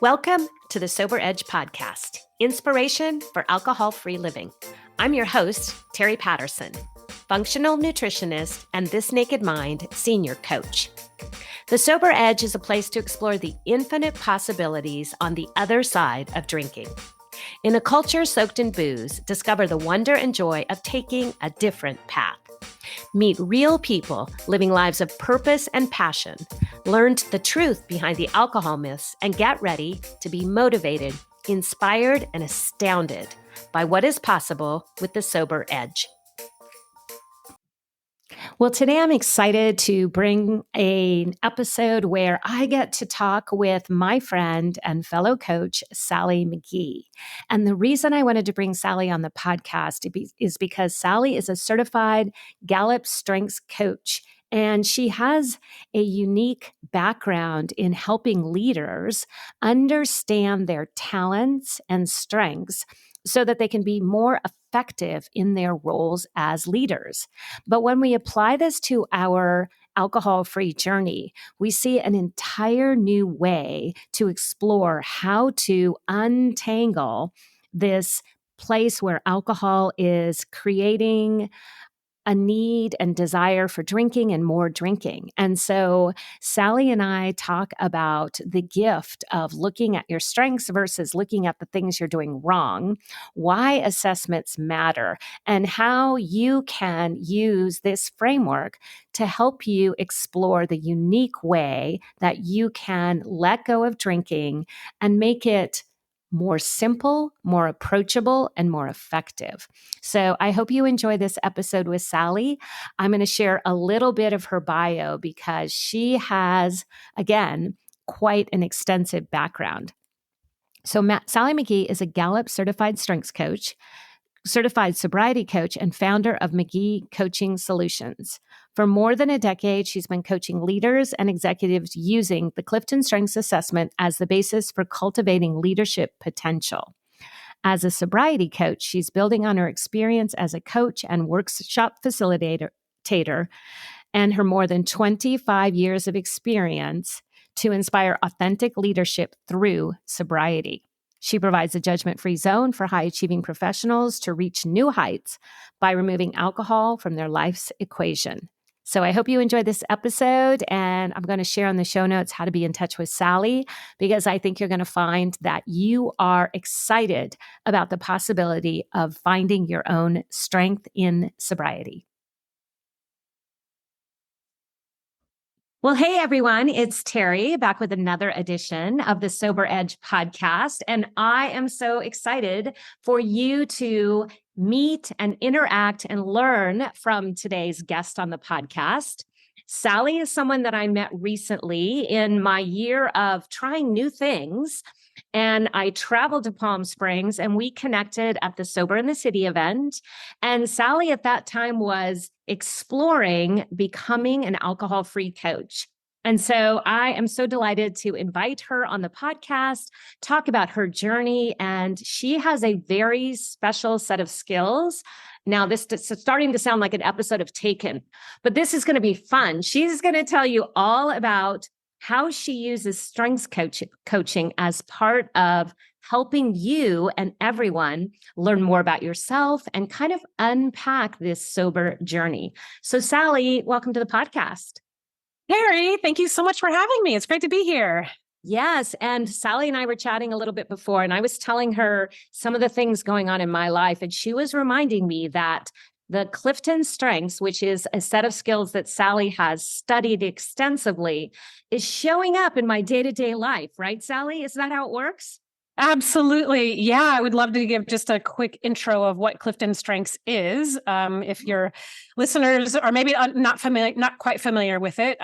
Welcome to the Sober Edge podcast, inspiration for alcohol-free living. I'm your host, Terry Patterson, functional nutritionist and This Naked Mind senior coach. The Sober Edge is a place to explore the infinite possibilities on the other side of drinking. In a culture soaked in booze, discover the wonder and joy of taking a different path. Meet real people living lives of purpose and passion, learn the truth behind the alcohol myths, and get ready to be motivated, inspired, and astounded by what is possible with the Sober Edge. Well, today I'm excited to bring an episode where I get to talk with my friend and fellow coach, Sally Magee. And the reason I wanted to bring Sally on the podcast is because Sally is a certified Gallup-Certified coach. And she has a unique background in helping leaders understand their talents and strengths so that they can be more effective in their roles as leaders. But when we apply this to our alcohol-free journey, we see an entire new way to explore how to untangle this place where alcohol is creating a need and desire for drinking and more drinking. And so Sally and I talk about the gift of looking at your strengths versus looking at the things you're doing wrong, why assessments matter, and how you can use this framework to help you explore the unique way that you can let go of drinking and make it more simple, more approachable, and more effective. So I hope you enjoy this episode with Sally. I'm going to share a little bit of her bio because she has, again, quite an extensive background. So Sally Magee is a Gallup-Certified Strengths coach, certified sobriety coach, and founder of Magee Coaching Solutons. For more than a decade, she's been coaching leaders and executives using the Clifton Strengths assessment as the basis for cultivating leadership potential. As a sobriety coach, she's building on her experience as a coach and workshop facilitator and her more than 25 years of experience to inspire authentic leadership through sobriety. She provides a judgment-free zone for high-achieving professionals to reach new heights by removing alcohol from their life's equation. So I hope you enjoyed this episode, and I'm going to share on the show notes how to be in touch with Sally, because I think you're going to find that you are excited about the possibility of finding your own strength in sobriety. Well, hey, everyone, it's Terry back with another edition of the Sober Edge podcast. And I am so excited for you to meet and interact and learn from today's guest on the podcast. Sally is someone that I met recently in my year of trying new things. And I traveled to Palm Springs and we connected at the Sober in the City event. And Sally at that time was exploring becoming an alcohol-free coach. And so I am so delighted to invite her on the podcast, talk about her journey. And she has a very special set of skills. Now, this is starting to sound like an episode of Taken, but this is going to be fun. She's going to tell you all about how she uses strengths coaching as part of helping you and everyone learn more about yourself and kind of unpack this sober journey. So Sally, welcome to the podcast. Harry, thank you so much for having me. It's great to be here. Yes. And Sally and I were chatting a little bit before, and I was telling her some of the things going on in my life. And she was reminding me that the Clifton Strengths, which is a set of skills that Sally has studied extensively, is showing up in my day-to-day life, right, Sally? Is that how it works? Absolutely. Yeah, I would love to give just a quick intro of what Clifton Strengths is. If your listeners are maybe not quite familiar with it,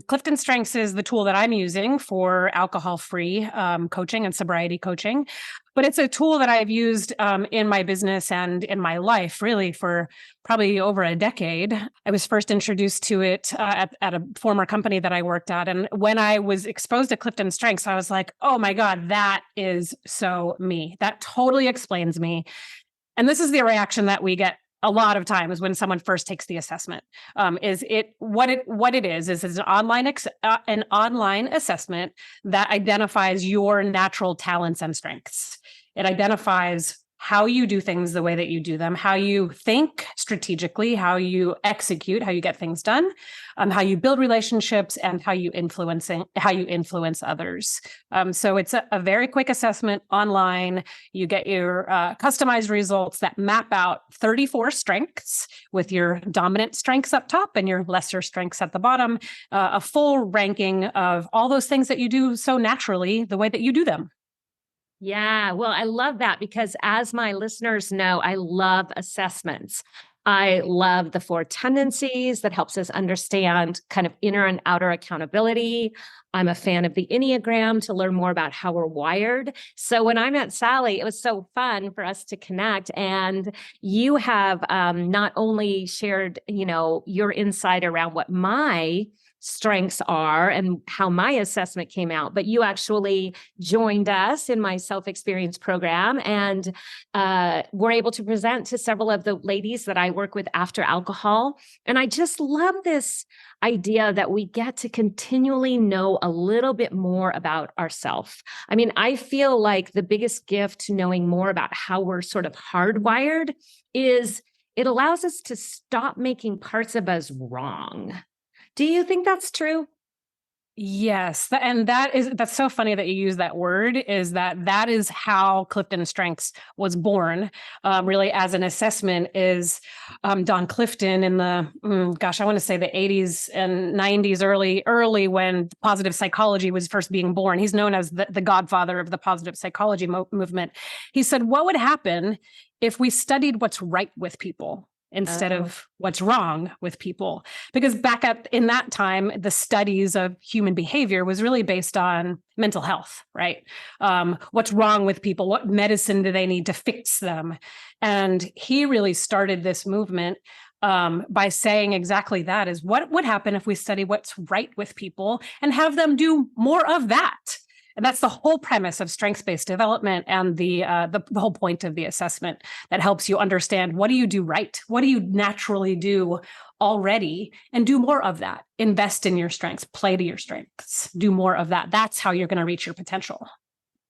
Clifton Strengths is the tool that I'm using for alcohol-free coaching and sobriety coaching. But it's a tool that I've used in my business and in my life really for probably over a decade. I was first introduced to it at a former company that I worked at. And when I was exposed to Clifton Strengths, I was like, oh my God, that is so me. That totally explains me. And this is the reaction that we get a lot of times when someone first takes the assessment. Is it what it is it's an online assessment that identifies your natural talents and strengths. It identifies how you do things, the way that you do them, how you think strategically, how you execute, how you get things done, how you build relationships, and how you influence others. So it's a very quick assessment online. You get your customized results that map out 34 strengths with your dominant strengths up top and your lesser strengths at the bottom, a full ranking of all those things that you do so naturally, the way that you do them. Yeah, well, I love that because as my listeners know, I love assessments. I love the four tendencies that helps us understand kind of inner and outer accountability. I'm a fan of the Enneagram to learn more about how we're wired. So when I met Sally, it was so fun for us to connect. And you have not only shared, your insight around what my strengths are and how my assessment came out, but you actually joined us in my self-experience program and were able to present to several of the ladies that I work with after alcohol. And I just love this idea that we get to continually know a little bit more about ourselves. I mean, I feel like the biggest gift to knowing more about how we're sort of hardwired is it allows us to stop making parts of us wrong. Do you think that's true? Yes, and that's so funny that you use that word. That is how Clifton Strengths was born, really as an assessment. Is Don Clifton in the I want to say the 80s and 90s, early when positive psychology was first being born. He's known as the godfather of the positive psychology movement. He said, "What would happen if we studied what's right with people instead of what's wrong with people?" Because in that time, the studies of human behavior was really based on mental health, right? What's wrong with people? What medicine do they need to fix them? And he really started this movement by saying exactly that: is what would happen if we study what's right with people and have them do more of that? And that's the whole premise of strengths-based development and the whole point of the assessment that helps you understand, what do you do right? What do you naturally do already? And do more of that. Invest in your strengths, play to your strengths, do more of that. That's how you're going to reach your potential.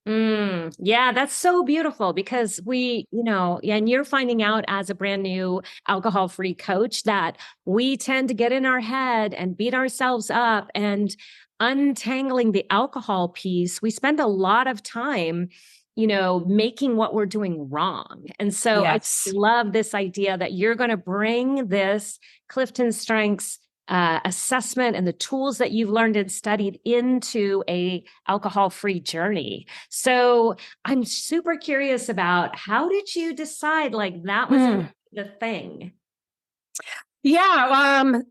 Yeah, that's so beautiful because and you're finding out as a brand new alcohol-free coach that we tend to get in our head and beat ourselves up, and untangling the alcohol piece, we spend a lot of time, making what we're doing wrong. And so I Yes. love this idea that you're going to bring this Clifton Strengths assessment and the tools that you've learned and studied into a alcohol-free journey. So I'm super curious about, how did you decide like that was the thing? Yeah,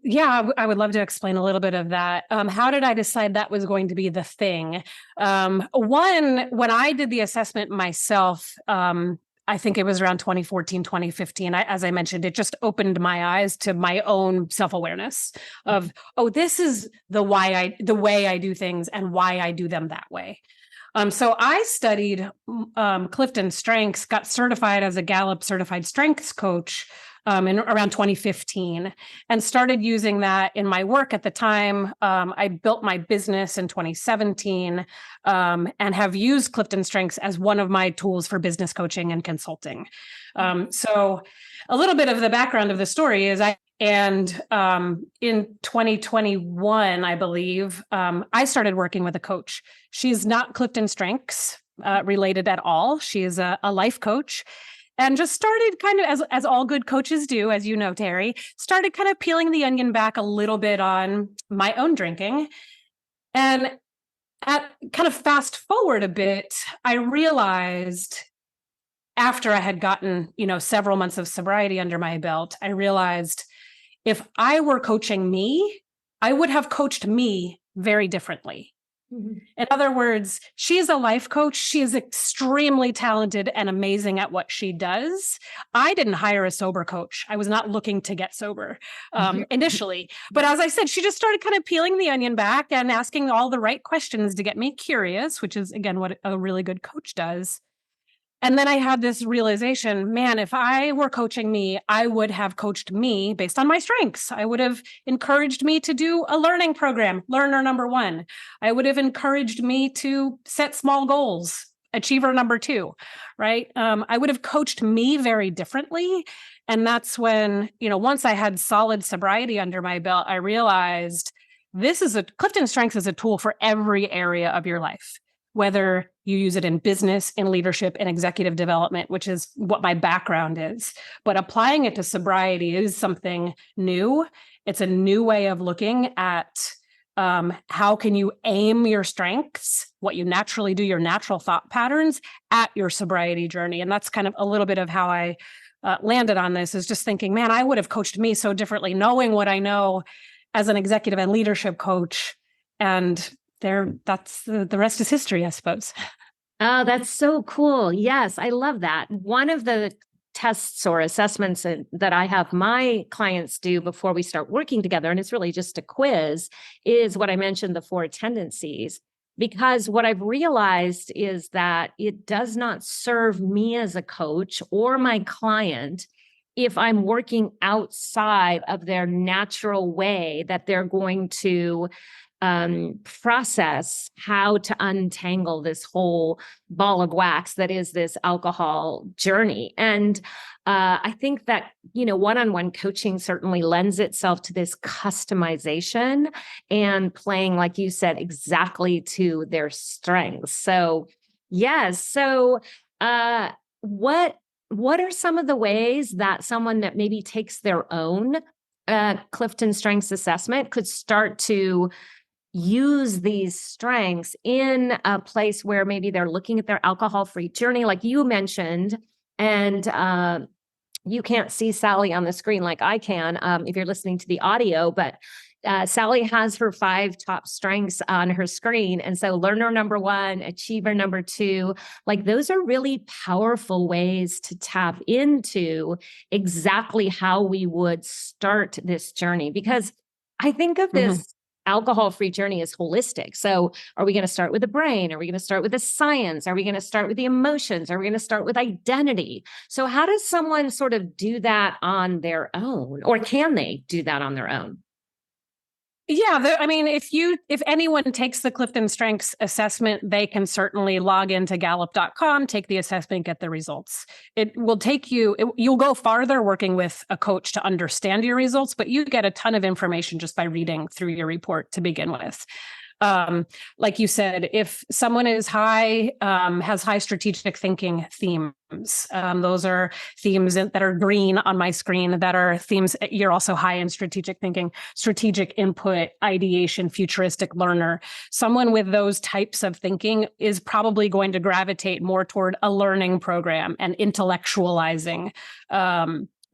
I would love to explain a little bit of that. How did I decide that was going to be the thing? One, when I did the assessment myself, I think it was around 2014, 2015. As I mentioned, it just opened my eyes to my own self-awareness of, this is the way I do things and why I do them that way. So I studied Clifton Strengths, got certified as a Gallup-Certified Strengths coach in around 2015, and started using that in my work at the time. I built my business in 2017 and have used Clifton Strengths as one of my tools for business coaching and consulting. So a little bit of the background of the story is in 2021, I believe, I started working with a coach. She's not Clifton Strengths related at all. She is a life coach. And just started kind of, as all good coaches do, as you know, Terry, started kind of peeling the onion back a little bit on my own drinking. And kind of fast forward a bit, I realized, after I had gotten, several months of sobriety under my belt, I realized if I were coaching me, I would have coached me very differently. In other words, she's a life coach. She is extremely talented and amazing at what she does. I didn't hire a sober coach. I was not looking to get sober initially. But as I said, she just started kind of peeling the onion back and asking all the right questions to get me curious, which is, again, what a really good coach does. And then I had this realization, man, if I were coaching me, I would have coached me based on my strengths. I would have encouraged me to do a learning program, learner number one. I would have encouraged me to set small goals, achiever number two, right? I would have coached me very differently. And that's when, once I had solid sobriety under my belt, I realized Clifton Strengths is a tool for every area of your life, whether you use it in business, in leadership, in executive development, which is what my background is. But applying it to sobriety is something new. It's a new way of looking at how can you aim your strengths, what you naturally do, your natural thought patterns at your sobriety journey. And that's kind of a little bit of how I landed on this, is just thinking, man, I would have coached me so differently, knowing what I know as an executive and leadership coach. And that's the rest is history, I suppose. Oh, that's so cool. Yes, I love that. One of the tests or assessments that I have my clients do before we start working together, and it's really just a quiz, is what I mentioned, the 4 tendencies. Because what I've realized is that it does not serve me as a coach or my client if I'm working outside of their natural way that they're going to process how to untangle this whole ball of wax that is this alcohol journey. And I think that, one-on-one coaching certainly lends itself to this customization and playing, like you said, exactly to their strengths. So, yes. So, what are some of the ways that someone that maybe takes their own Clifton Strengths assessment could start to use these strengths in a place where maybe they're looking at their alcohol-free journey, like you mentioned, and you can't see Sally on the screen like I can if you're listening to the audio, but Sally has her 5 top strengths on her screen. And so learner number 1, achiever number 2, like those are really powerful ways to tap into exactly how we would start this journey. Because I think of this alcohol-free journey is holistic. So are we going to start with the brain? Are we going to start with the science? Are we going to start with the emotions? Are we going to start with identity? So how does someone sort of do that on their own? Or can they do that on their own? Yeah, I mean, if anyone takes the Clifton Strengths assessment, they can certainly log into Gallup.com, take the assessment, get the results. It will take you'll go farther working with a coach to understand your results, but you get a ton of information just by reading through your report to begin with. Like you said, if someone is has high strategic thinking themes, those are themes that are green on my screen, that are themes. You're also high in strategic thinking, strategic input, ideation, futuristic learner. Someone with those types of thinking is probably going to gravitate more toward a learning program and intellectualizing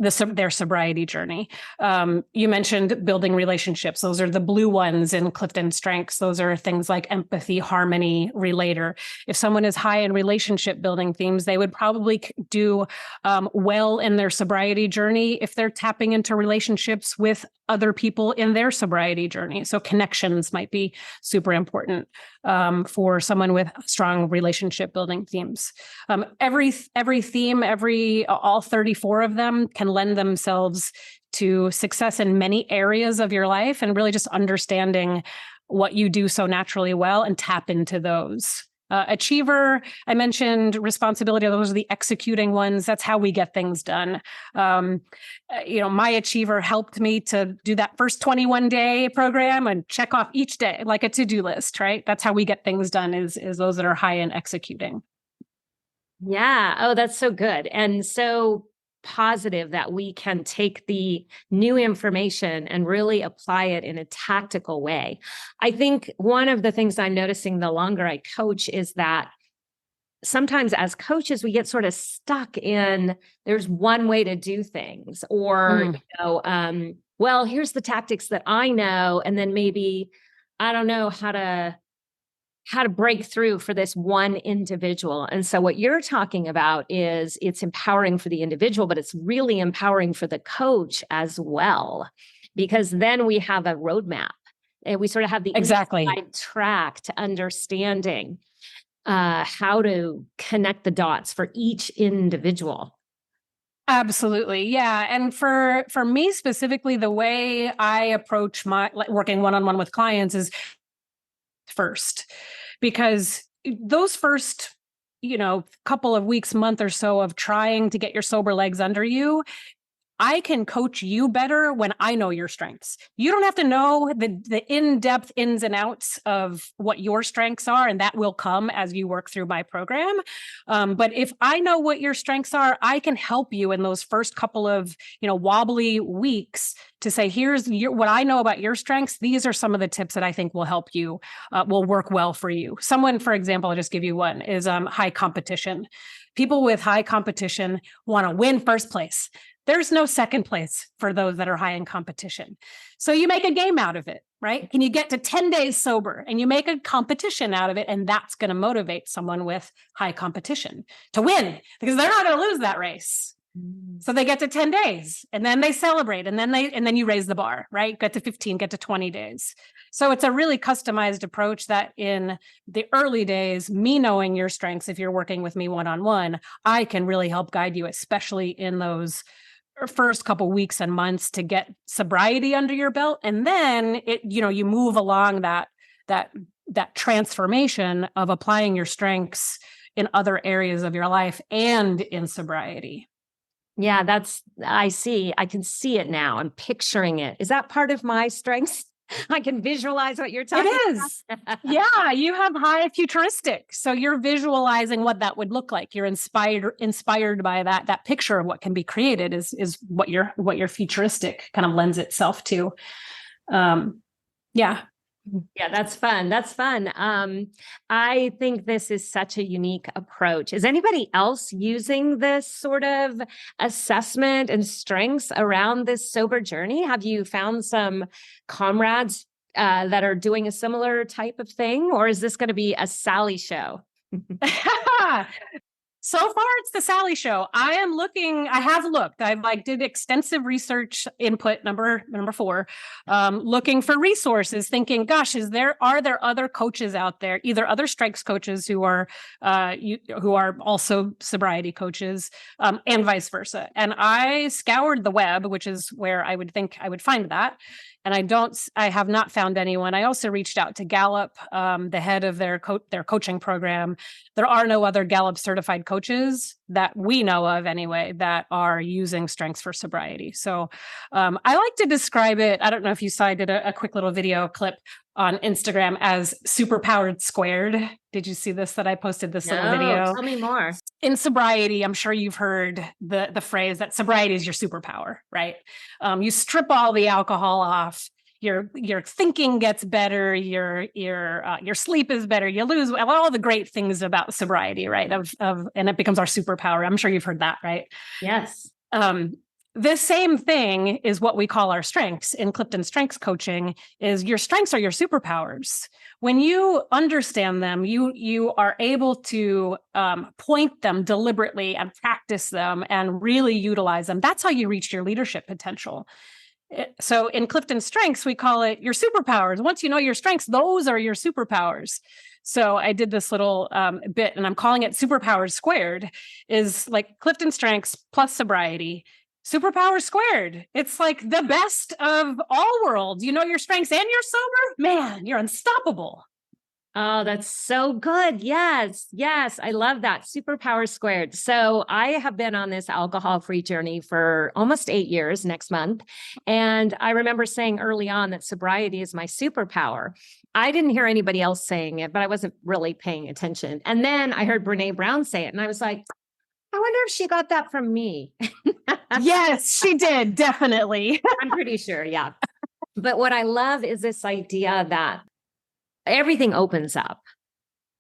their sobriety journey. You mentioned building relationships. Those are the blue ones in Clifton Strengths. Those are things like empathy, harmony, relator. If someone is high in relationship building themes, they would probably do well in their sobriety journey if they're tapping into relationships with other people in their sobriety journey. So connections might be super important for someone with strong relationship building themes. Every theme, all 34 of them can lend themselves to success in many areas of your life, and really just understanding what you do so naturally well and tap into those. Achiever, I mentioned responsibility. Those are the executing ones. That's how we get things done. My achiever helped me to do that first 21-day program and check off each day like a to-do list, right? That's how we get things done, is those that are high in executing. Yeah. Oh, that's so good. And so positive that we can take the new information and really apply it in a tactical way. I think one of the things I'm noticing the longer I coach is that sometimes as coaches, we get sort of stuck in there's one way to do things, or, well, here's the tactics that I know. And then maybe I don't know how to break through for this one individual. And so what you're talking about is it's empowering for the individual, but it's really empowering for the coach as well, because then we have a roadmap and we sort of have the exactly inside track to understanding. how to connect the dots for each individual. Absolutely. Yeah. And for me specifically, the way I approach my working one-on-one with clients is first, because those first, couple of weeks, month or so of trying to get your sober legs under you, I can coach you better when I know your strengths. You don't have to know the in-depth ins and outs of what your strengths are, and that will come as you work through my program. But if I know what your strengths are, I can help you in those first couple of wobbly weeks to say, here's what I know about your strengths. These are some of the tips that I think will help you, will work well for you. Someone, for example, I'll just give you one, is high competition. People with high competition want to win first place. There's no second place for those that are high in competition. So you make a game out of it, right? Can you get to 10 days sober and you make a competition out of it? And that's going to motivate someone with high competition to win, because they're not going to lose that race. So they get to 10 days and then they celebrate, and then you raise the bar, right? Get to 15, get to 20 days. So it's a really customized approach that in the early days, me knowing your strengths, if you're working with me one-on-one, I can really help guide you, especially in those first couple weeks and months to get sobriety under your belt. And then you move along that transformation of applying your strengths in other areas of your life and in sobriety. Yeah, I can see it now. I'm picturing it. Is that part of my strengths? I can visualize what you're talking about. It is. Yeah, you have high futuristic. So you're visualizing what that would look like. You're inspired by that picture of what can be created is what your futuristic kind of lends itself to. Yeah. Yeah, that's fun. That's fun. I think this is such a unique approach. Is anybody else using this sort of assessment and strengths around this sober journey? Have you found some comrades that are doing a similar type of thing, or is this going to be a Sally show? So far, it's the Sally show. I have looked. I've did extensive research input, number 4, looking for resources, thinking, gosh, are there other coaches out there, either other strengths coaches who are also sobriety coaches, and vice versa. And I scoured the web, which is where I would think I would find that. And I have not found anyone. I also reached out to Gallup, the head of their coaching program. There are no other Gallup-certified coaches that we know of anyway that are using strengths for sobriety. So I like to describe it. I don't know if you saw, I did a quick little video clip on Instagram as superpowered squared. Did you see this, that I posted this little video? Tell me more. In sobriety, I'm sure you've heard the phrase that sobriety is your superpower, right? You strip all the alcohol off. Your thinking gets better. Your sleep is better. You lose all the great things about sobriety, right? And it becomes our superpower. I'm sure you've heard that, right? Yes. This same thing is what we call our strengths in Clifton Strengths coaching. Is your strengths are your superpowers. When you understand them, you are able to point them deliberately and practice them and really utilize them. That's how you reach your leadership potential. So in Clifton Strengths, we call it your superpowers. Once you know your strengths, those are your superpowers. So I did this little bit, and I'm calling it superpowers squared, is like Clifton Strengths plus sobriety. Superpower squared. It's like the best of all worlds. You know your strengths and you're sober? Man, you're unstoppable. Oh, that's so good. Yes. Yes. I love that. Superpower squared. So I have been on this alcohol-free journey for almost 8 years next month. And I remember saying early on that sobriety is my superpower. I didn't hear anybody else saying it, but I wasn't really paying attention. And then I heard Brene Brown say it, and I was like, I wonder if she got that from me. Yes, she did. Definitely. I'm pretty sure. Yeah. But what I love is this idea that everything opens up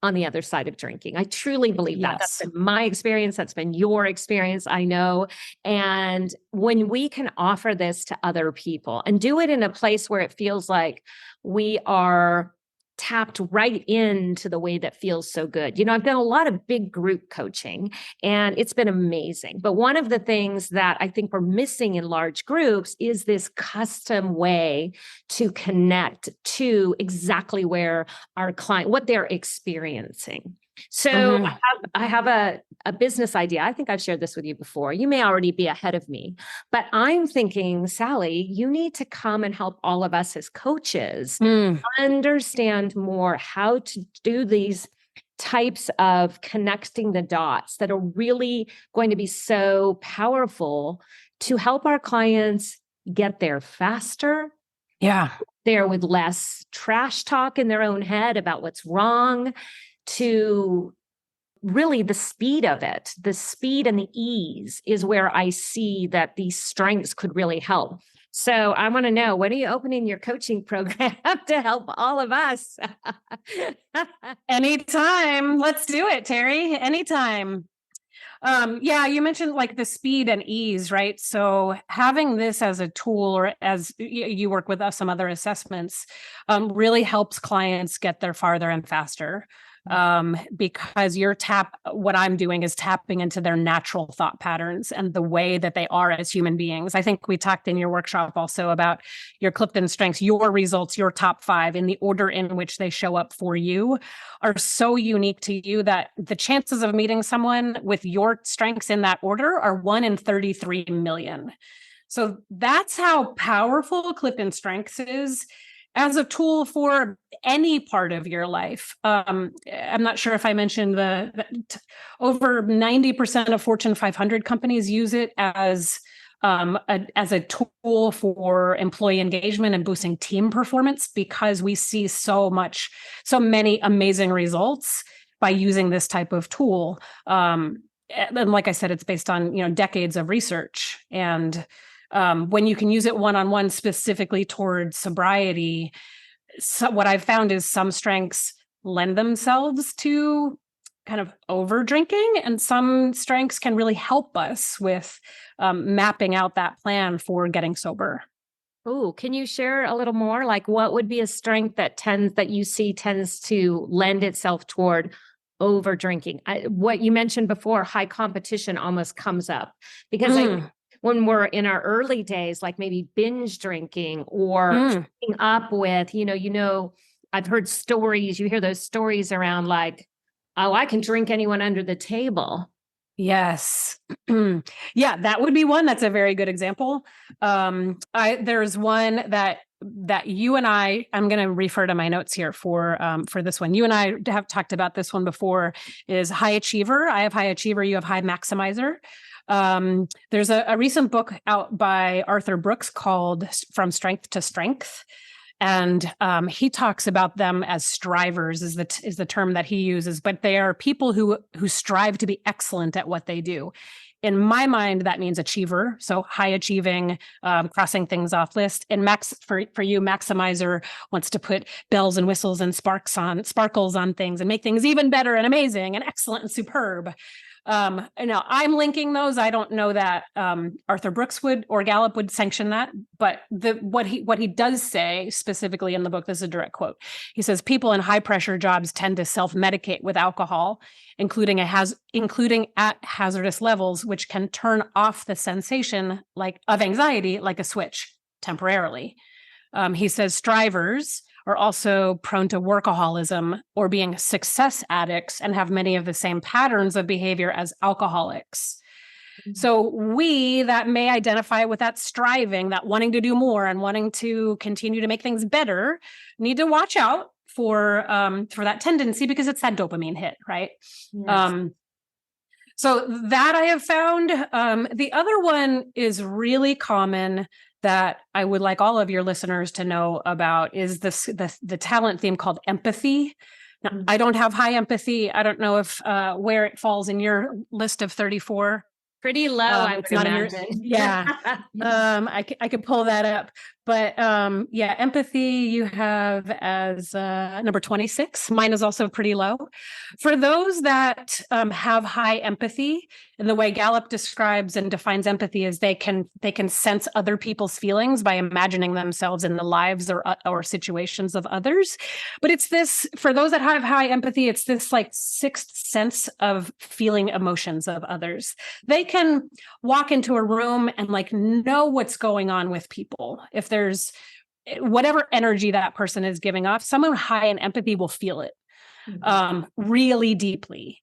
on the other side of drinking. I truly believe that. Yes. That's been my experience. That's been your experience, I know. And when we can offer this to other people and do it in a place where it feels like we are tapped right into the way that feels so good. You know, I've done a lot of big group coaching and it's been amazing. But one of the things that I think we're missing in large groups is this custom way to connect to exactly where our client, what they're experiencing. So I have a business idea. I think I've shared this with you before. You may already be ahead of me, but I'm thinking, Sally, you need to come and help all of us as coaches understand more how to do these types of connecting the dots that are really going to be so powerful to help our clients get there faster. Yeah. There with less trash talk in their own head about what's wrong, to really the speed of it. The speed and the ease is where I see that these strengths could really help. So I want to know, when are you opening your coaching program to help all of us? Anytime. Let's do it, Terry. Anytime. Yeah, you mentioned like the speed and ease, right? So having this as a tool, or as you work with some other assessments, really helps clients get there farther and faster. Because what I'm doing is tapping into their natural thought patterns and the way that they are as human beings. I think we talked in your workshop also about your Clifton Strengths, your results, your top 5 in the order in which they show up for you are so unique to you that the chances of meeting someone with your strengths in that order are 1 in 33 million. So that's how powerful Clifton Strengths is as a tool for any part of your life. I'm not sure if I mentioned over 90% of Fortune 500 companies use it as a tool for employee engagement and boosting team performance, because we see so many amazing results by using this type of tool. And like I said, it's based on decades of research. And when you can use it one-on-one specifically towards sobriety, so what I've found is some strengths lend themselves to kind of over drinking, and some strengths can really help us with mapping out that plan for getting sober. Oh, can you share a little more? Like, what would be a strength that you see tends to lend itself toward over drinking? What you mentioned before, high competition, almost comes up, because when we're in our early days, like maybe binge drinking or keeping up with, I've heard stories, you hear those stories around like, oh, I can drink anyone under the table. Yes. Yeah, that would be one. That's a very good example. There's one that you and I'm going to refer to my notes here for this one. You and I have talked about this one before, is high achiever. I have high achiever. You have high maximizer. There's a recent book out by Arthur Brooks called From Strength to Strength. And he talks about them as strivers, is the term that he uses, but they are people who strive to be excellent at what they do. In my mind, that means achiever, so high achieving, crossing things off list. And for you, maximizer wants to put bells and whistles and sparkles on things and make things even better and amazing and excellent and superb. Now I'm linking those. I don't know that Arthur Brooks would or Gallup would sanction that, but what he does say specifically in the book, this is a direct quote. He says people in high pressure jobs tend to self-medicate with alcohol, including at hazardous levels, which can turn off the sensation of anxiety like a switch temporarily. He says strivers are also prone to workaholism or being success addicts and have many of the same patterns of behavior as alcoholics. So we that may identify with that striving, that wanting to do more and wanting to continue to make things better, need to watch out for that tendency, because it's that dopamine hit, right? Yes. So that I have found. The other one is really common that I would like all of your listeners to know about is the talent theme called empathy. Now, I don't have high empathy. I don't know if where it falls in your list of 34. Pretty low, I would imagine. Yeah. I could pull that up. But yeah, empathy you have as number 26. Mine is also pretty low. For those that have high empathy, and the way Gallup describes and defines empathy is they can sense other people's feelings by imagining themselves in the lives or situations of others. But it's this, for those that have high empathy, it's this like sixth sense of feeling emotions of others. They can walk into a room and like know what's going on with people. If there's whatever energy that person is giving off, someone high in empathy will feel it. really deeply.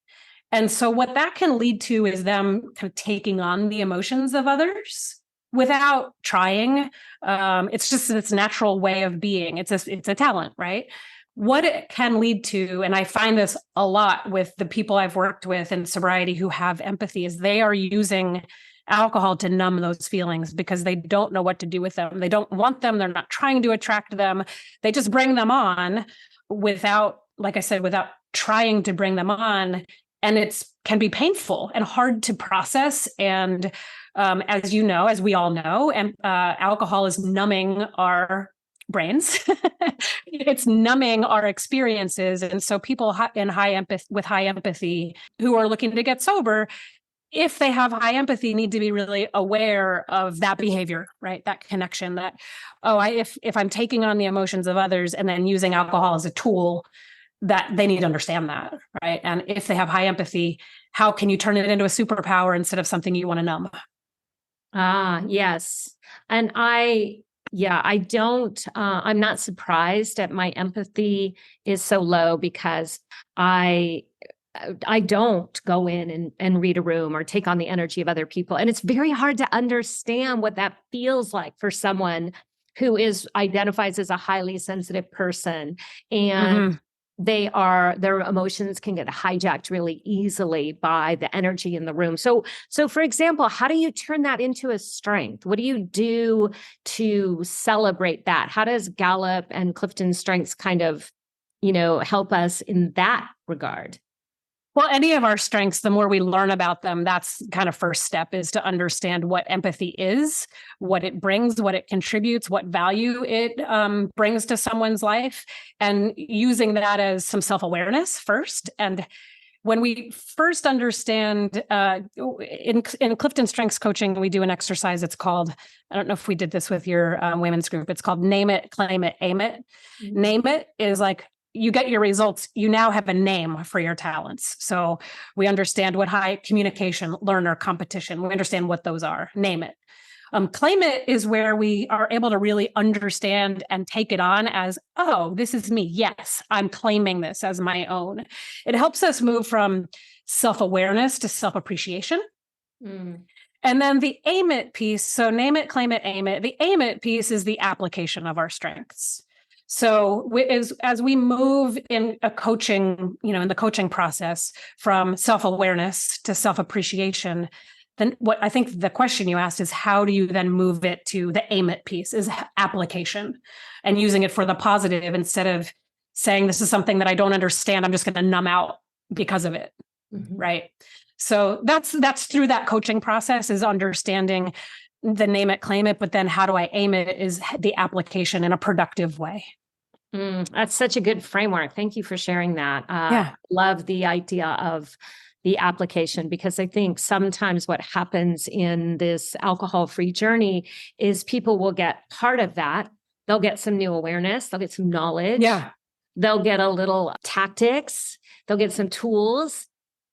And so what that can lead to is them kind of taking on the emotions of others without trying. It's just its natural way of being. It's a talent, right? What it can lead to, and I find this a lot with the people I've worked with in sobriety who have empathy, is they are using alcohol to numb those feelings because they don't know what to do with them. They don't want them. They're not trying to attract them. They just bring them on without, like I said, without trying to bring them on. And it can be painful and hard to process. And as you know, as we all know, and alcohol is numbing our brains. It's numbing our experiences. And so people with high empathy who are looking to get sober, if they have high empathy, need to be really aware of that behavior, right? That connection that, if I'm taking on the emotions of others and then using alcohol as a tool, that they need to understand that, right? And if they have high empathy, how can you turn it into a superpower instead of something you want to numb? Yes. And I'm not surprised that my empathy is so low because I don't go in and read a room or take on the energy of other people. And it's very hard to understand what that feels like for someone who identifies as a highly sensitive person. And their emotions can get hijacked really easily by the energy in the room. So for example, how do you turn that into a strength? What do you do to celebrate that? How does Gallup and Clifton Strengths kind of, help us in that regard? Well, any of our strengths, the more we learn about them, that's kind of first step, is to understand what empathy is, what it brings, what it contributes, what value it brings to someone's life, and using that as some self-awareness first. And when we first understand, in Clifton Strengths coaching, we do an exercise. It's called, I don't know if we did this with your women's group. It's called name it, claim it, aim it. Mm-hmm. Name it is like, you get your results, you now have a name for your talents. So we understand what high communication, learner, competition, we understand what those are. Name it. Claim it is where we are able to really understand and take it on as, oh, this is me. Yes, I'm claiming this as my own. It helps us move from self-awareness to self-appreciation. And then the aim it piece. So name it, claim it, aim it. The aim it piece is the application of our strengths. So as we move in a coaching, in the coaching process from self-awareness to self-appreciation, then what I think the question you asked is, how do you then move it to the aim it piece, is application and using it for the positive instead of saying, this is something that I don't understand, I'm just going to numb out because of it. Mm-hmm. Right. So that's through that coaching process, is understanding the name it, claim it, but then how do I aim it is the application in a productive way. That's such a good framework. Thank you for sharing that. Love the idea of the application, because I think sometimes what happens in this alcohol-free journey is people will get part of that. They'll get some new awareness. They'll get some knowledge. Yeah. They'll get a little tactics. They'll get some tools,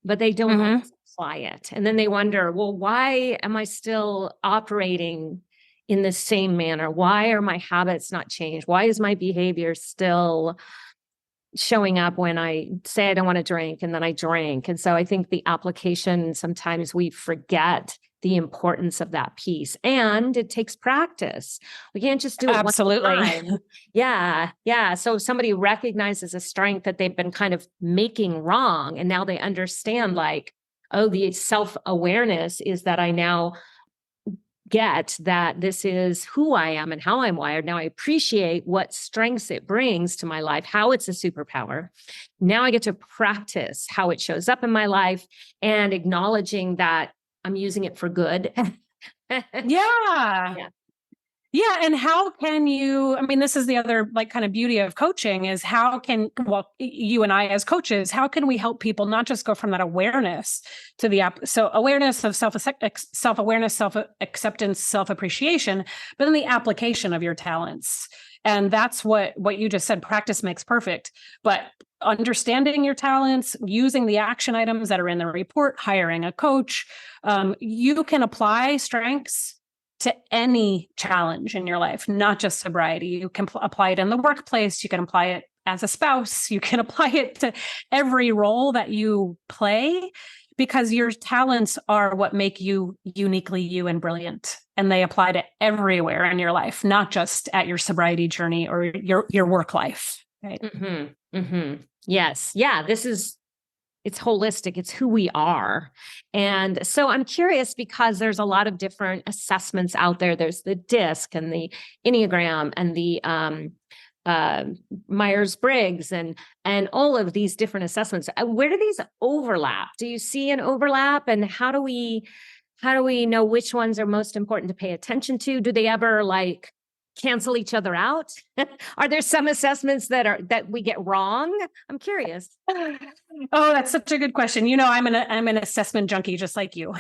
but they don't apply it. And then they wonder, well, why am I still operating in the same manner? Why are my habits not changed? Why is my behavior still showing up when I say I don't want to drink and then I drink? And so I think the application, sometimes we forget the importance of that piece, and it takes practice. We can't just do it absolutely one time. Yeah. So if somebody recognizes a strength that they've been kind of making wrong, and now they understand, like, oh, the self-awareness is that I now get that this is who I am and how I'm wired. Now I appreciate what strengths it brings to my life, how it's a superpower. Now I get to practice how it shows up in my life and acknowledging that I'm using it for good. Yeah. And how can you, this is the other kind of beauty of coaching, is you and I as coaches, how can we help people not just go from that awareness to so awareness of self-awareness, self-acceptance, self-appreciation, but then the application of your talents. And that's what you just said, practice makes perfect, but understanding your talents, using the action items that are in the report, hiring a coach, you can apply strengths to any challenge in your life, not just sobriety. You can apply it in the workplace. You can apply it as a spouse. You can apply it to every role that you play, because your talents are what make you uniquely you and brilliant. And they apply to everywhere in your life, not just at your sobriety journey or your work life. Right. Mm-hmm. Mm-hmm. Yes. Yeah. It's holistic. It's who we are. And so I'm curious, because there's a lot of different assessments out there. There's the DISC and the Enneagram and the Myers-Briggs and all of these different assessments. Where do these overlap? Do you see an overlap? And how do we know which ones are most important to pay attention to? Do they ever like cancel each other out? Are there some assessments that we get wrong? I'm curious. Oh, that's such a good question. I'm an assessment junkie, just like you.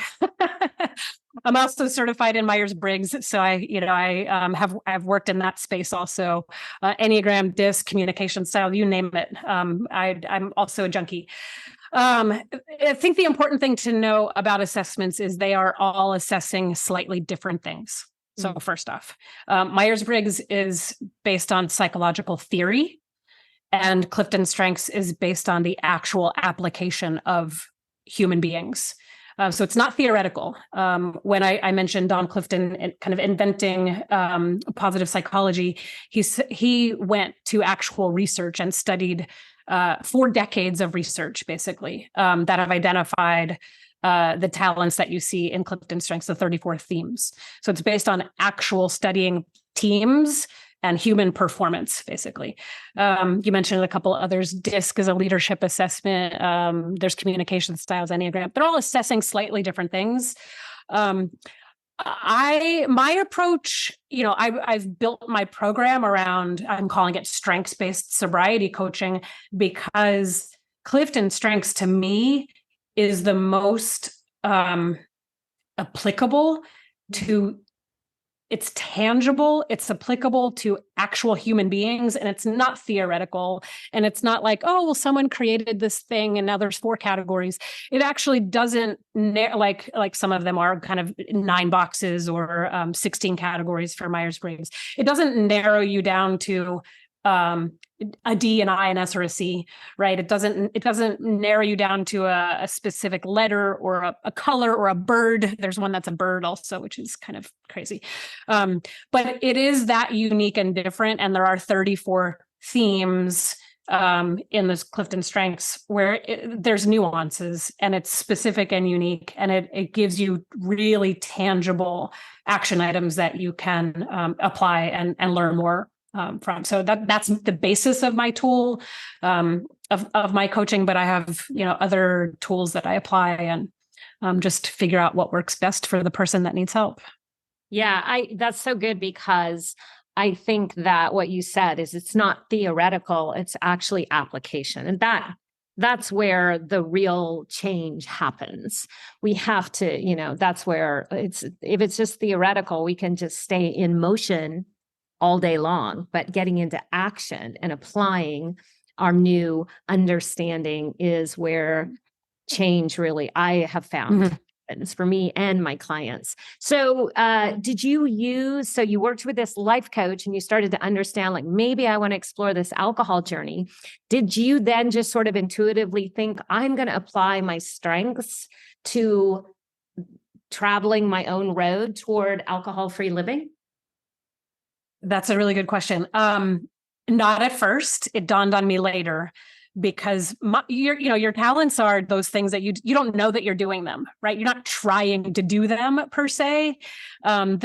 I'm also certified in Myers-Briggs, so I've worked in that space also. Enneagram, DISC, communication style, you name it. I'm also a junkie. I think the important thing to know about assessments is they are all assessing slightly different things. So first off, Myers-Briggs is based on psychological theory, and Clifton Strengths is based on the actual application of human beings. So it's not theoretical. When I mentioned Don Clifton kind of inventing positive psychology, he went to actual research and studied 4 decades of research, basically, that have identified the talents that you see in Clifton Strengths, the 34 themes. So it's based on actual studying teams and human performance, basically. You mentioned a couple others. DISC is a leadership assessment. There's communication styles, Enneagram. They're all assessing slightly different things. My approach, I've built my program around, I'm calling it strengths-based sobriety coaching, because Clifton Strengths to me is the most applicable to, it's tangible, it's applicable to actual human beings, and it's not theoretical. And it's not like, oh, well, someone created this thing and now there's 4 categories. It actually doesn't, like some of them are kind of 9 boxes or 16 categories for Myers-Briggs. It doesn't narrow you down to a D, an I, an S, or a C, right? It doesn't narrow you down to a specific letter or a color or a bird. There's one that's a bird also, which is kind of crazy. But it is that unique and different. And there are 34 themes in this Clifton Strengths where there's nuances, and it's specific and unique, and it gives you really tangible action items that you can apply and learn more from. So that's the basis of my tool, of my coaching, but I have, other tools that I apply and just figure out what works best for the person that needs help. Yeah, that's so good, because I think that what you said is it's not theoretical, it's actually application. And that's where the real change happens. We have to, that's where if it's just theoretical, we can just stay in motion all day long, but getting into action and applying our new understanding is where change really, I have found, happens for me and my clients. So you worked with this life coach and you started to understand, like, maybe I want to explore this alcohol journey. Did you then just sort of intuitively think, I'm going to apply my strengths to traveling my own road toward alcohol-free living? That's a really good question. Not at first. It dawned on me later, because your talents are those things that you don't know that you're doing them, right? You're not trying to do them per se. In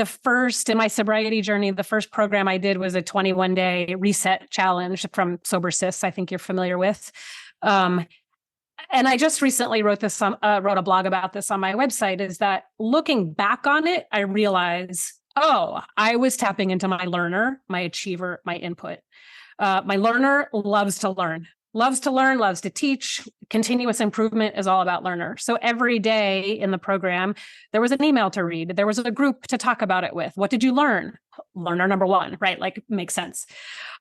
my sobriety journey, the first program I did was a 21-day reset challenge from SoberSys, I think you're familiar with. And I just recently wrote a blog about this on my website, is that looking back on it, I realize, I was tapping into my learner, my achiever, my input. My learner loves to learn, loves to teach. Continuous improvement is all about learner. So every day in the program, there was an email to read. There was a group to talk about it with. What did you learn? Learner number 1, right? Like, makes sense.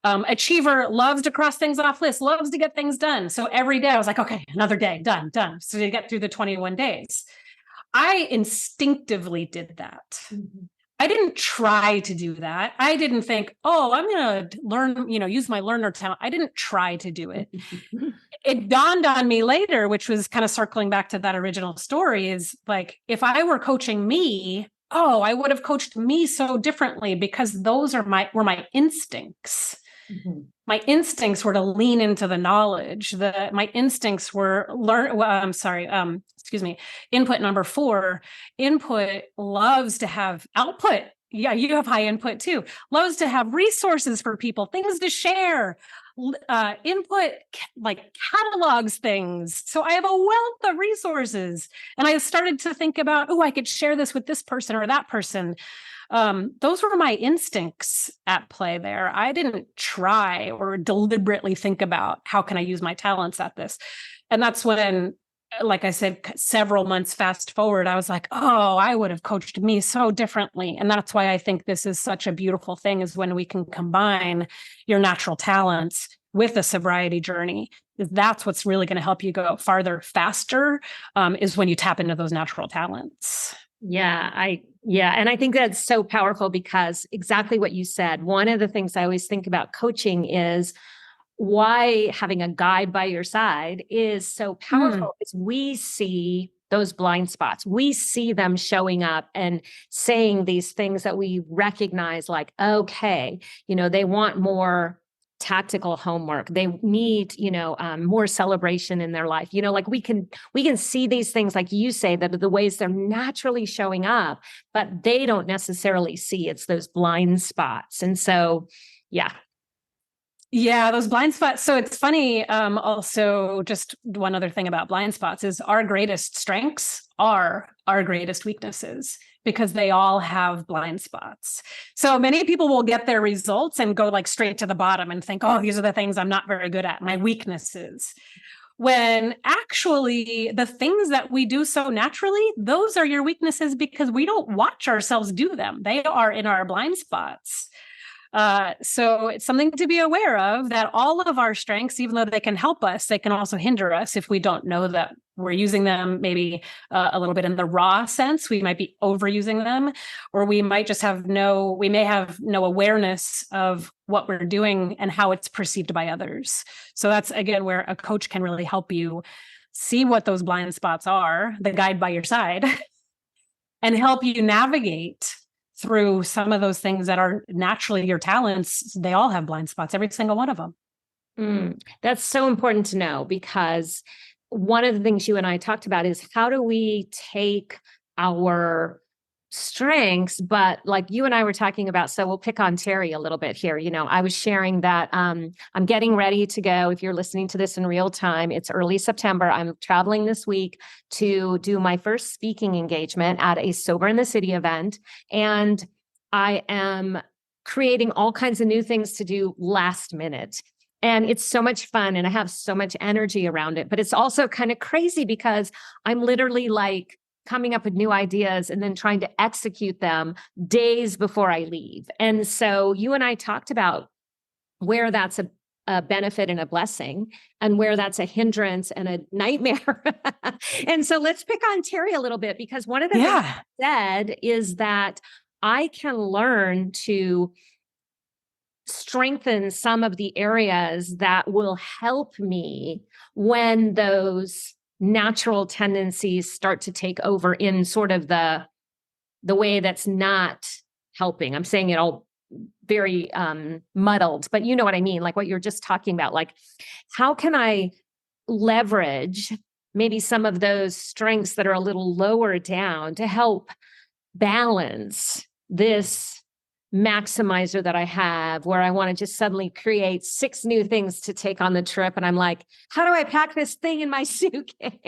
Achiever loves to cross things off lists, loves to get things done. So every day I was like, okay, another day, done. So to get through the 21 days, I instinctively did that. I didn't try to do that. I didn't think, oh, I'm going to learn, use my learner talent. I didn't try to do it. It dawned on me later, which was kind of circling back to that original story, is like, if I were coaching me, I would have coached me so differently, because those were my instincts. Mm-hmm. My instincts were to lean into the knowledge. My instincts were input number 4. Input loves to have output. Yeah, you have high input too. Loves to have resources for people, things to share. Input like catalogs things. So I have a wealth of resources, and I started to think about, I could share this with this person or that person. Those were my instincts at play there. I didn't try or deliberately think about how can I use my talents at this. And that's when, like I said, several months fast forward, I was like, I would have coached me so differently. And that's why I think this is such a beautiful thing, is when we can combine your natural talents with a sobriety journey. That's what's really going to help you go farther, faster, is when you tap into those natural talents. Yeah. And I think that's so powerful, because exactly what you said, one of the things I always think about coaching is why having a guide by your side is so powerful, is we see those blind spots. We see them showing up and saying these things that we recognize, like, okay, they want more tactical homework. They need, more celebration in their life. Like we can see these things, like you say, that are the ways they're naturally showing up, but they don't necessarily see it's those blind spots. And so, yeah. Yeah, those blind spots. So it's funny. Also, just one other thing about blind spots is our greatest strengths are our greatest weaknesses, because they all have blind spots. So many people will get their results and go like straight to the bottom and think, these are the things I'm not very good at, my weaknesses. When actually the things that we do so naturally, those are your weaknesses, because we don't watch ourselves do them. They are in our blind spots. So it's something to be aware of, that all of our strengths, even though they can help us, they can also hinder us if we don't know that we're using them, maybe a little bit in the raw sense. We might be overusing them, or we might just we may have no awareness of what we're doing and how it's perceived by others. So that's, again, where a coach can really help you see what those blind spots are, the guide by your side, and help you navigate through some of those things that are naturally your talents. They all have blind spots, every single one of them. That's so important to know, because one of the things you and I talked about is, how do we take our strengths, but like you and I were talking about, so we'll pick on Terry a little bit here. I was sharing that I'm getting ready to go. If you're listening to this in real time, it's early September. I'm traveling this week to do my first speaking engagement at a Sober in the City event. And I am creating all kinds of new things to do last minute. And it's so much fun, and I have so much energy around it. But it's also kind of crazy, because I'm literally like coming up with new ideas and then trying to execute them days before I leave. And so you and I talked about where that's a benefit and a blessing, and where that's a hindrance and a nightmare. And so let's pick on Terry a little bit, because one of the things I said is that I can learn to strengthen some of the areas that will help me when those natural tendencies start to take over in sort of the way that's not helping. I'm saying it all very muddled, but you know what I mean? Like what you're just talking about, like, how can I leverage maybe some of those strengths that are a little lower down to help balance this maximizer that I have, where I want to just suddenly create 6 new things to take on the trip. And I'm like, how do I pack this thing in my suitcase?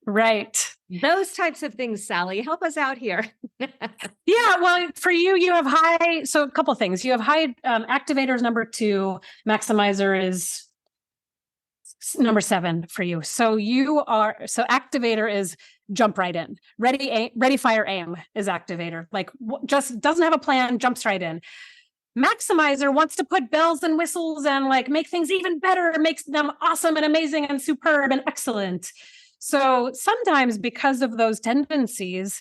Right. Those types of things, Sally, help us out here. Yeah. Well, for you, you have high. So a couple of things. You have high activators, number 2, maximizer is number 7 for you. So activator is jump right in. Ready, fire, aim is activator. Like just doesn't have a plan, jumps right in. Maximizer wants to put bells and whistles and like make things even better, makes them awesome and amazing and superb and excellent. So sometimes because of those tendencies,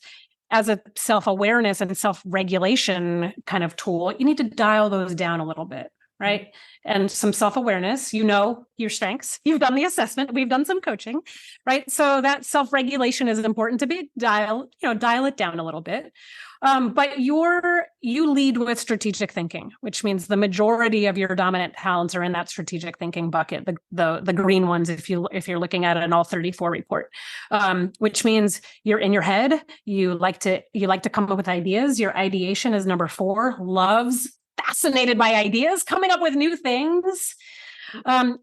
as a self-awareness and self-regulation kind of tool, you need to dial those down a little bit, right? And some self-awareness, you know your strengths, you've done the assessment, we've done some coaching, right? So that self-regulation is important to be dial it down a little bit. But you lead with strategic thinking, which means the majority of your dominant talents are in that strategic thinking bucket, the green ones, if you're looking at an all 34 report, which means you're in your head. You like to come up with ideas. Your ideation is number 4. Fascinated by ideas, coming up with new things.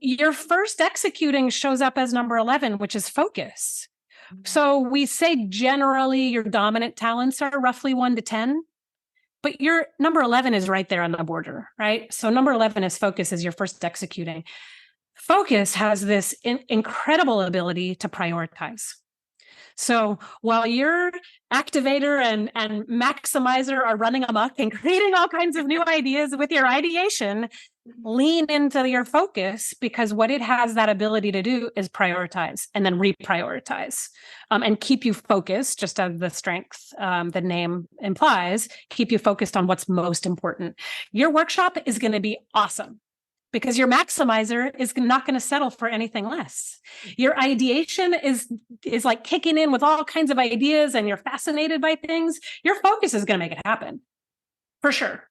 Your first executing shows up as number 11, which is focus. So we say generally your dominant talents are roughly 1 to 10, but your number 11 is right there on the border, right? So number 11 is focus, is your first executing. Focus has this incredible ability to prioritize. So while your activator and maximizer are running amok and creating all kinds of new ideas with your ideation, lean into your focus, because what it has that ability to do is prioritize and then reprioritize, and keep you focused, just as the strength, the name implies, keep you focused on what's most important. Your workshop is going to be awesome, because your maximizer is not going to settle for anything less. Your ideation is like kicking in with all kinds of ideas, and you're fascinated by things. Your focus is going to make it happen, for sure.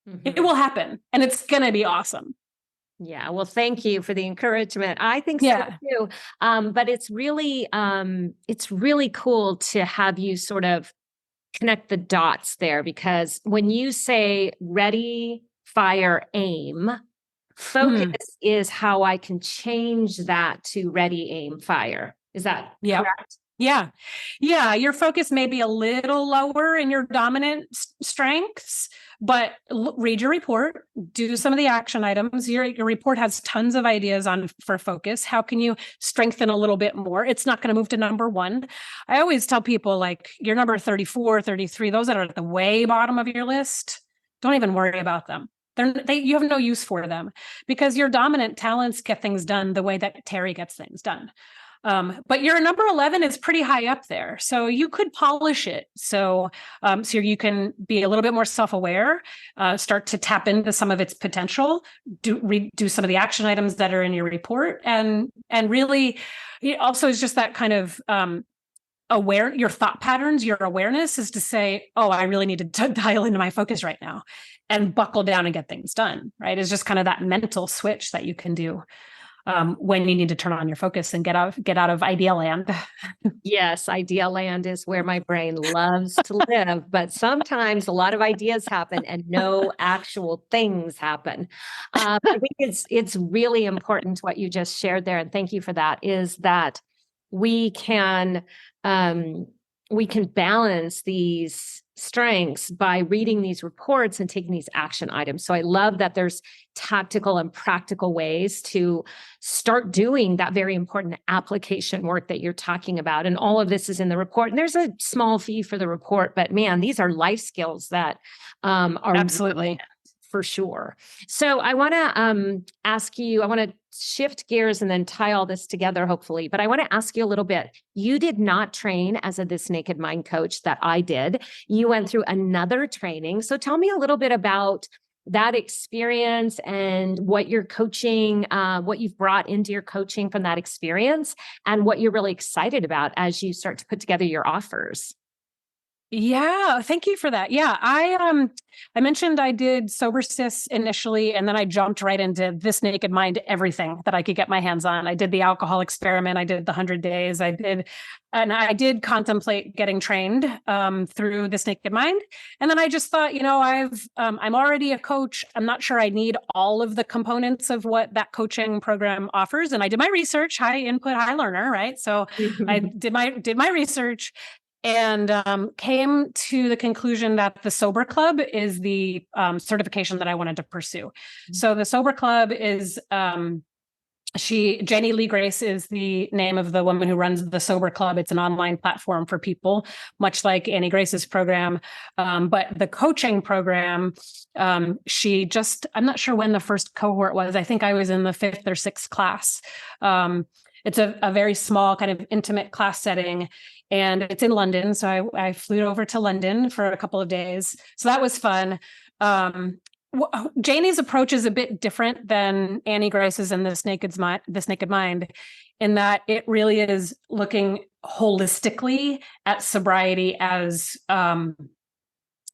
Mm-hmm. It will happen, and it's going to be awesome. Yeah. Well, thank you for the encouragement. I think so too. But it's really cool to have you sort of connect the dots there, because when you say ready, fire, aim, focus is how I can change that to ready, aim, fire. Is that correct? Yeah. Your focus may be a little lower in your dominant strengths, but read your report, do some of the action items. Your report has tons of ideas for focus. How can you strengthen a little bit more? It's not going to move to number 1. I always tell people, like, your number 34, 33, those that are at the way bottom of your list, don't even worry about them. You have no use for them, because your dominant talents get things done the way that Terry gets things done. But your number 11 is pretty high up there, so you could polish it. So you can be a little bit more self-aware, start to tap into some of its potential, do some of the action items that are in your report, and really, it also is just that kind of aware, your thought patterns, your awareness is to say, oh, I really need to dial into my focus right now and buckle down and get things done, right? It's just kind of that mental switch that you can do when you need to turn on your focus and get out of idea land. Yes, idea land is where my brain loves to live, but sometimes a lot of ideas happen and no actual things happen. I think it's really important what you just shared there, and thank you for that, is that we can balance these strengths by reading these reports and taking these action items. So I love that there's tactical and practical ways to start doing that very important application work that you're talking about. And all of this is in the report. And there's a small fee for the report, but man, these are life skills that are absolutely, for sure. So I want to ask you, I want to shift gears and then tie all this together, hopefully. But I want to ask you a little bit. You did not train as a This Naked Mind coach that I did. You went through another training. So tell me a little bit about that experience and what you're coaching, what you've brought into your coaching from that experience, and what you're really excited about as you start to put together your offers. Yeah, thank you for that. Yeah, I mentioned I did SoberSys initially, and then I jumped right into This Naked Mind, everything that I could get my hands on. I did the alcohol experiment, I did the 100 days, I did contemplate getting trained through This Naked Mind. And then I just thought, I'm already a coach. I'm not sure I need all of the components of what that coaching program offers. And I did my research, high input, high learner, right? So I did my research, and came to the conclusion that the Sober Club is the certification that I wanted to pursue. So the Sober Club is, Jenny Lee Grace is the name of the woman who runs the Sober Club. It's an online platform for people, much like Annie Grace's program. But the coaching program, I'm not sure when the first cohort was. I think I was in the 5th or 6th class. It's a very small kind of intimate class setting. and it's in London. So I flew over to London for a couple of days. So that was fun. Janie's approach is a bit different than Annie Grace's and This Naked Mind, in that it really is looking holistically at sobriety as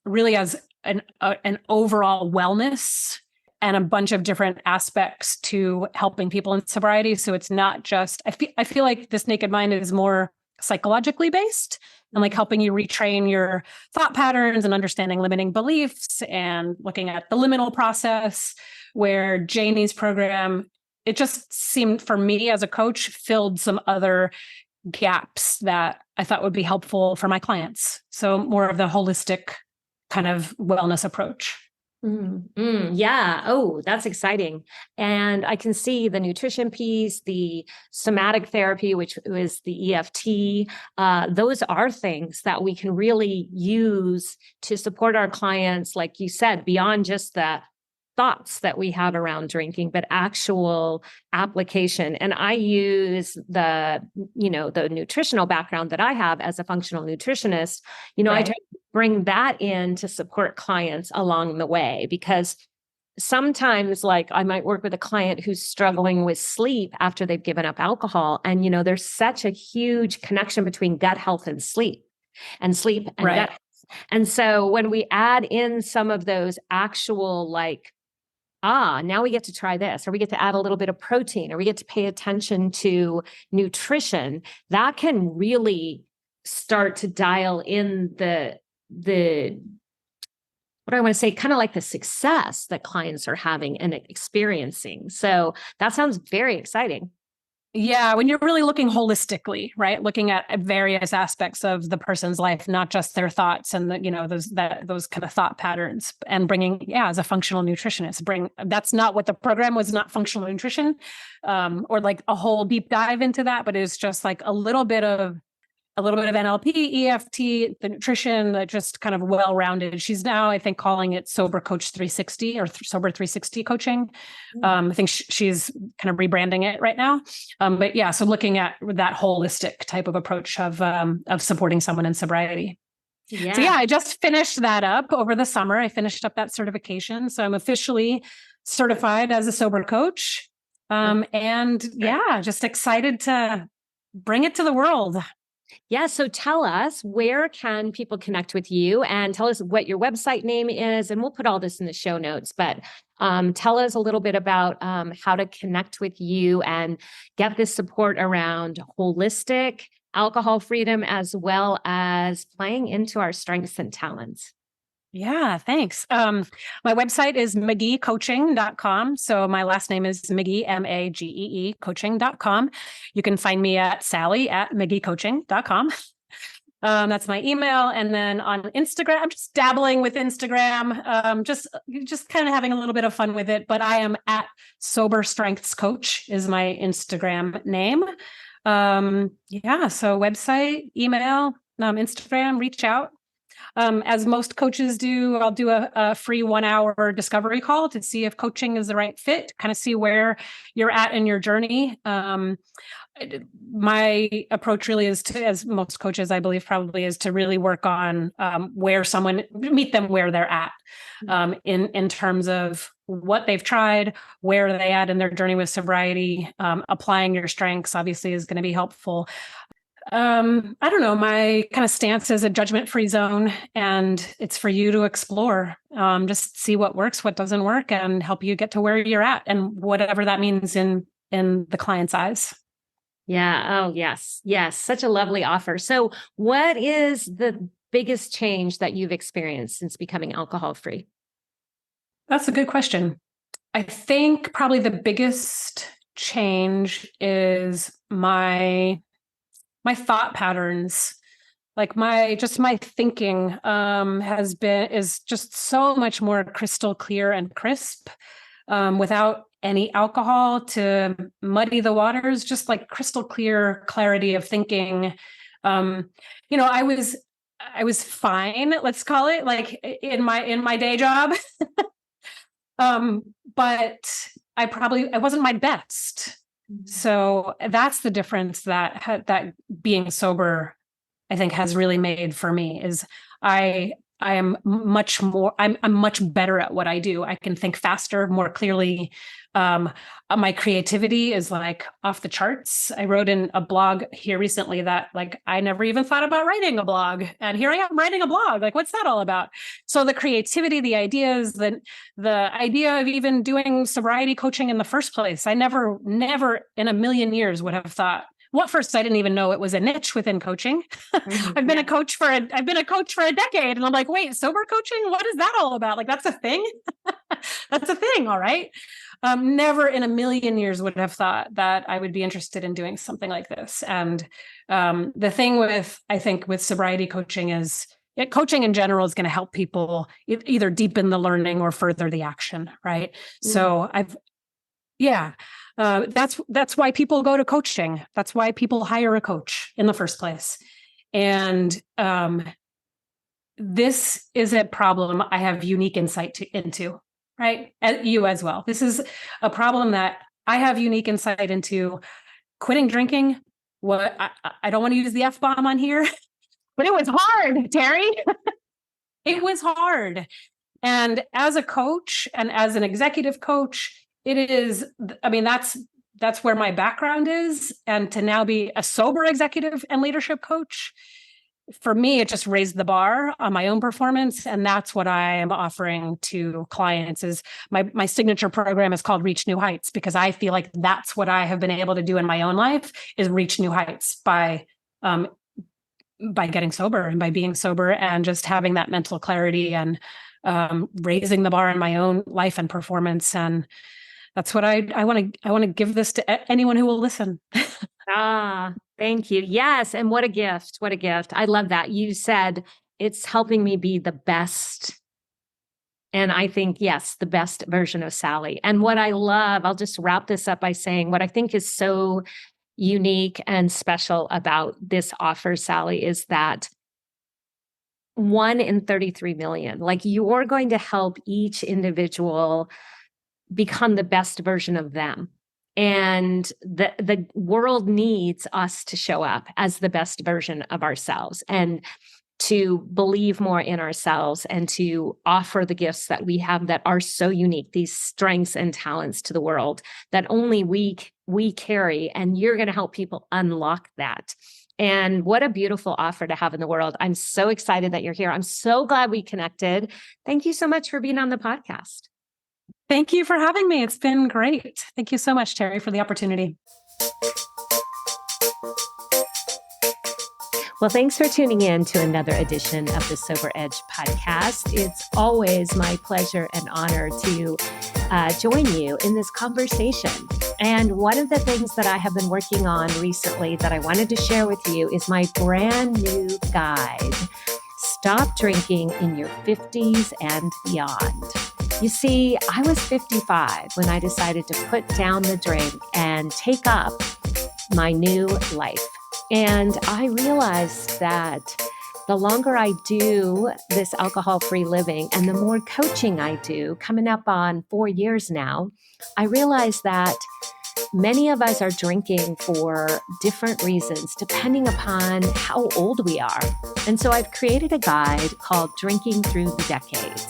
really as an overall wellness and a bunch of different aspects to helping people in sobriety. So it's not just, I feel like This Naked Mind is more psychologically based and like helping you retrain your thought patterns and understanding limiting beliefs and looking at the liminal process, where Janie's program, it just seemed for me as a coach, filled some other gaps that I thought would be helpful for my clients. So more of the holistic kind of wellness approach. Yeah. Oh, that's exciting. And I can see the nutrition piece, the somatic therapy, which is the EFT. Those are things that we can really use to support our clients, like you said, beyond just the thoughts that we have around drinking, but actual application. And I use the nutritional background that I have as a functional nutritionist. I try to bring that in to support clients along the way, because sometimes, like, I might work with a client who's struggling with sleep after they've given up alcohol. And, there's such a huge connection between gut health and sleep and gut health. And so when we add in some of those actual, like, now we get to try this, or we get to add a little bit of protein, or we get to pay attention to nutrition, that can really start to dial in the what I want to say, kind of like the success that clients are having and experiencing. So that sounds very exciting. Yeah, when you're really looking holistically, right? Looking at various aspects of the person's life, not just their thoughts and those kind of thought patterns, and bringing, as a functional nutritionist, that's not what the program was, not functional nutrition, or like a whole deep dive into that, but it's just like a little bit of NLP, EFT, the nutrition, just kind of well-rounded. She's now, I think, calling it Sober Coach 360 or Sober 360 coaching. I think she's kind of rebranding it right now. But yeah, so looking at that holistic type of approach of supporting someone in sobriety. Yeah. So yeah, I just finished that up over the summer. I finished up that certification. So I'm officially certified as a sober coach. And yeah, just excited to bring it to the world. Yeah. So tell us, where can people connect with you, and tell us what your website name is, and we'll put all this in the show notes, but tell us a little bit about how to connect with you and get this support around holistic alcohol freedom, as well as playing into our strengths and talents. Yeah, thanks. My website is MageeCoaching.com. So my last name is Magee, Magee, coaching.com. You can find me at Sally@MageeCoaching.com. That's my email. And then on Instagram, I'm just dabbling with Instagram, just kind of having a little bit of fun with it. But I am at Sober Strengths Coach is my Instagram name. So website, email, Instagram, reach out. As most coaches do, I'll do a free 1-hour discovery call to see if coaching is the right fit, kind of see where you're at in your journey. My approach really is to, as most coaches, I believe, probably is to really work on meet them where they're at, in terms of what they've tried, where are they at in their journey with sobriety. Applying your strengths obviously is going to be helpful. I don't know, my kind of stance is a judgment-free zone, and it's for you to explore, just see what works, what doesn't work, and help you get to where you're at, and whatever that means in the client's eyes. Yeah. Oh, yes. Yes. Such a lovely offer. So what is the biggest change that you've experienced since becoming alcohol-free? That's a good question. I think probably the biggest change is my thought patterns. Like my thinking is just so much more crystal clear and crisp, without any alcohol to muddy the waters, just like crystal clear clarity of thinking. I was fine, let's call it, like in my day job. But I wasn't my best. So that's the difference that being sober I think has really made for me is I am much more, I'm much better at what I do. I can think faster, more clearly. My creativity is like off the charts. I wrote in a blog here recently that like, I never even thought about writing a blog. And here I am writing a blog. Like, what's that all about? So the creativity, the ideas, the idea of even doing sobriety coaching in the first place, I never in a million years would have thought. Well, at first, I didn't even know it was a niche within coaching. I've been a coach for a decade, and I'm like, wait, sober coaching? What is that all about? Like, that's a thing. That's a thing. All right. Never in a million years would have thought that I would be interested in doing something like this. And the thing I think with sobriety coaching is coaching in general is going to help people either deepen the learning or further the action. Right. So that's why people go to coaching. That's why people hire a coach in the first place. And this is a problem I have unique insight into, right? And you as well. This is a problem that I have unique insight into. Quitting drinking. I don't want to use the F-bomb on here, but it was hard, Terry. It was hard. And as a coach and as an executive coach, it is, I mean, that's where my background is. And to now be a sober executive and leadership coach, for me, it just raised the bar on my own performance. And that's what I am offering to clients is my signature program is called Reach New Heights, because I feel like that's what I have been able to do in my own life is reach new heights by getting sober and by being sober and just having that mental clarity and raising the bar in my own life and performance. And that's what I want to give this to anyone who will listen. Thank you. Yes. And what a gift. What a gift. I love that. You said it's helping me be the best. And I think, yes, the best version of Sally. And what I love, I'll just wrap this up by saying what I think is so unique and special about this offer, Sally, is that 1 in 33 million, like you're going to help each individual become the best version of them. And the world needs us to show up as the best version of ourselves and to believe more in ourselves and to offer the gifts that we have that are so unique, these strengths and talents to the world that only we carry. And you're going to help people unlock that. And what a beautiful offer to have in the world. I'm so excited that you're here. I'm so glad we connected. Thank you so much for being on the podcast. Thank you for having me. It's been great. Thank you so much, Terry, for the opportunity. Well, thanks for tuning in to another edition of the Sober Edge podcast. It's always my pleasure and honor to join you in this conversation. And one of the things that I have been working on recently that I wanted to share with you is my brand new guide, Stop Drinking in Your 50s and Beyond. You see, I was 55 when I decided to put down the drink and take up my new life. And I realized that the longer I do this alcohol-free living and the more coaching I do, coming up on 4 years now, I realized that many of us are drinking for different reasons, depending upon how old we are. And so I've created a guide called Drinking Through the Decades.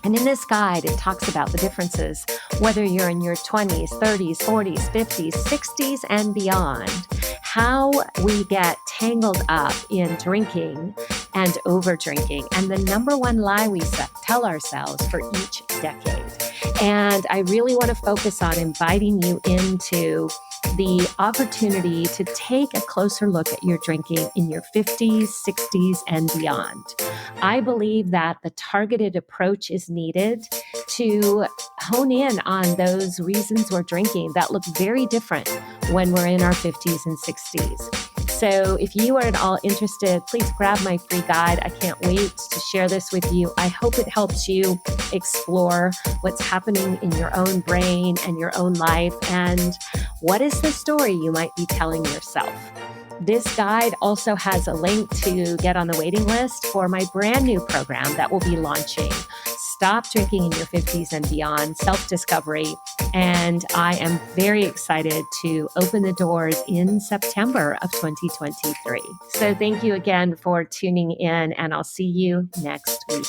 And in this guide, it talks about the differences, whether you're in your 20s, 30s, 40s, 50s, 60s, and beyond, how we get tangled up in drinking and over drinking, and the number one lie we tell ourselves for each decade. And I really want to focus on inviting you into the opportunity to take a closer look at your drinking in your 50s, 60s, and beyond. I believe that the targeted approach is needed to hone in on those reasons we're drinking that look very different when we're in our 50s and 60s. So if you are at all interested, please grab my free guide. I can't wait to share this with you. I hope it helps you explore what's happening in your own brain and your own life, and what is the story you might be telling yourself. This guide also has a link to get on the waiting list for my brand new program that will be launching, Stop Drinking in Your 50s and Beyond, Self-Discovery And I am very excited to open the doors in September of 2023. So thank you again for tuning in, and I'll see you next week.